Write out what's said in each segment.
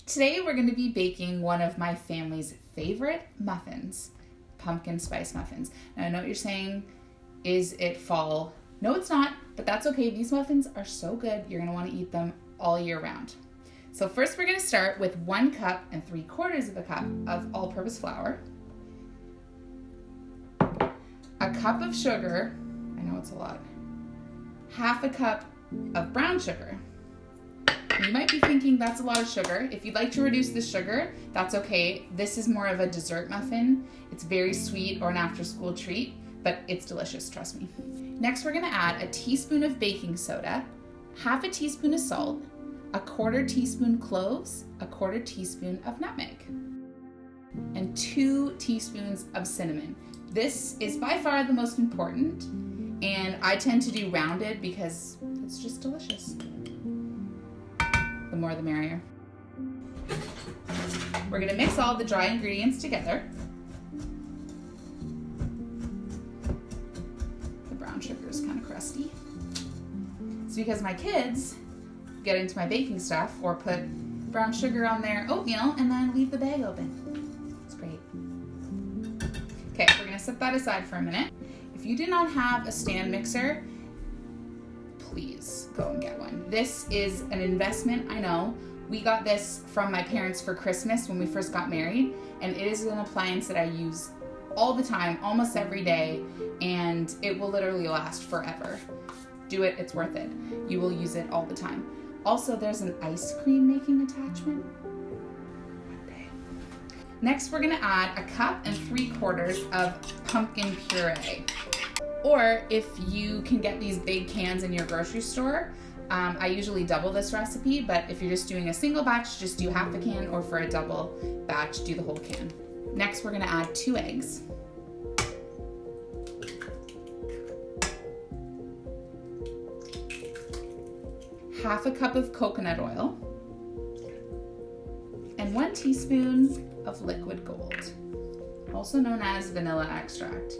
Today we're going to be baking one of my family's favorite muffins, pumpkin spice muffins. Now I know what you're saying, is it fall? No, it's not, but that's okay. These muffins are so good, you're going to want to eat them all year round. So first we're going to start with 1 cup and 3/4 of a cup of all-purpose flour, a cup of sugar, I know it's a lot, 1/2 cup of brown sugar. You might be thinking that's a lot of sugar. If you'd like to reduce the sugar, that's okay. This is more of a dessert muffin. It's very sweet or an after-school treat, but it's delicious, trust me. Next, we're gonna add a teaspoon of baking soda, 1/2 teaspoon of salt, 1/4 teaspoon cloves, 1/4 teaspoon of nutmeg, and 2 teaspoons of cinnamon. This is by far the most important, and I tend to do rounded because it's just delicious. The more the merrier. We're going to mix all the dry ingredients together. The brown sugar is kind of crusty. It's because my kids get into my baking stuff or put brown sugar on their oatmeal and then leave the bag open. It's great. Okay, we're going to set that aside for a minute. If you do not have a stand mixer, please go and get one. This is an investment, I know. We got this from my parents for Christmas when we first got married, and it is an appliance that I use all the time, almost every day, and it will literally last forever. Do it, it's worth it. You will use it all the time. Also, there's an ice cream making attachment. One day. Next, we're gonna add 1 cup and 3/4 of pumpkin puree. Or if you can get these big cans in your grocery store, I usually double this recipe, but if you're just doing a single batch, just do 1/2 a can, or for a double batch, do the whole can. Next, we're gonna add 2 eggs. Half a cup of coconut oil, and 1 teaspoon of liquid gold, also known as vanilla extract.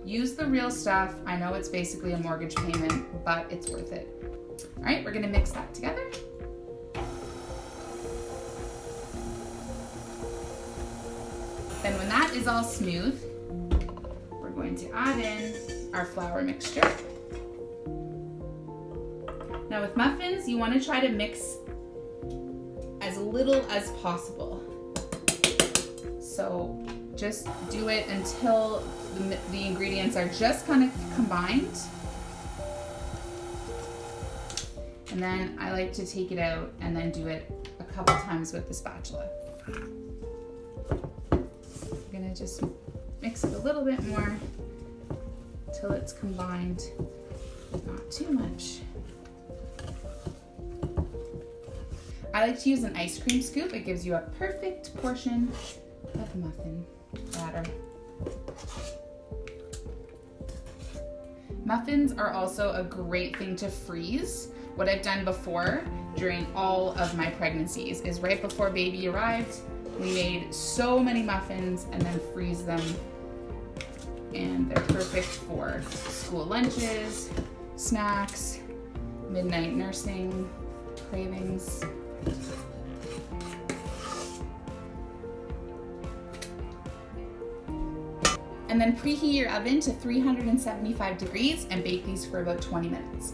Use the real stuff. I know it's basically a mortgage payment, but it's worth it. All right, we're gonna mix that together. Then when that is all smooth, we're going to add in our flour mixture. Now with muffins, you wanna try to mix as little as possible. So just do it until the ingredients are just kind of combined. And then I like to take it out and then do it a couple times with the spatula. I'm gonna just mix it a little bit more till it's combined, not too much. I like to use an ice cream scoop. It gives you a perfect portion of muffin batter. Muffins are also a great thing to freeze. What I've done before during all of my pregnancies is right before baby arrived, we made so many muffins and then freeze them. And they're perfect for school lunches, snacks, midnight nursing, cravings. And then preheat your oven to 375 degrees and bake these for about 20 minutes.